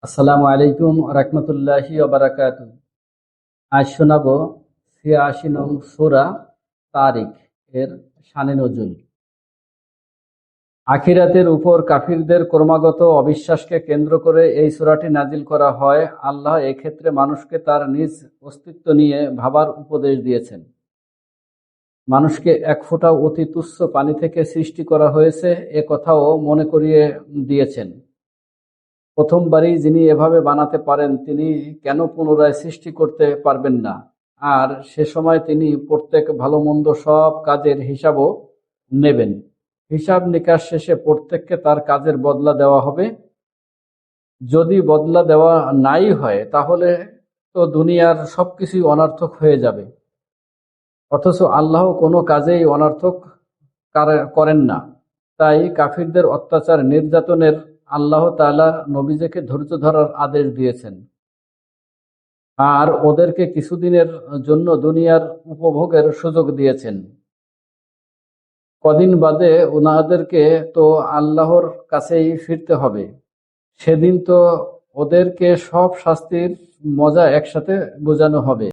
আসসালামু আলাইকুম রহমতুল্লাহি ওয়া আজ শোনাবো ৮৬ নং সূরা তারিক এর শানে নজুল। আখিরাতের উপর কাফিরদের ক্রমাগত অবিশ্বাসকে কেন্দ্র করে এই সূরাটি নাজিল করা হয়। আল্লাহ এক্ষেত্রে মানুষকে তার নিজ অস্তিত্ব নিয়ে ভাবার উপদেশ দিয়েছেন। মানুষকে এক ফোঁটা অতি তুচ্ছ পানি থেকে সৃষ্টি করা হয়েছে এ কথাও মনে করিয়ে দিয়েছেন। প্রথমবারই যিনি এভাবে বানাতে পারেন তিনি কেন পুনরায় সৃষ্টি করতে পারবেন না? আর সে সময় তিনি প্রত্যেক ভালো মন্দ সব কাজের হিসাবও নেবেন। হিসাব নিকাশ শেষে প্রত্যেককে তার কাজের বদলা দেওয়া হবে। যদি বদলা দেওয়া নাই হয় তাহলে তো দুনিয়ার সবকিছুই অনর্থক হয়ে যাবে। অথচ আল্লাহ কোনো কাজেই অনর্থক করেন না। তাই কাফিরদের অত্যাচার নির্যাতনের আল্লাহ তাআলা নবীকে ধৈর্য ধরার আদেশ দিয়েছেন আর ওদেরকে কিছুদিনের জন্য দুনিয়ার উপভোগের সুযোগ দিয়েছেন। কদিন বাদে উনাদেরকে তো আল্লাহর কাছেই ফিরতে হবে। সেদিন তো ওদেরকে সব শাস্তির মজা একসাথে বোঝানো হবে।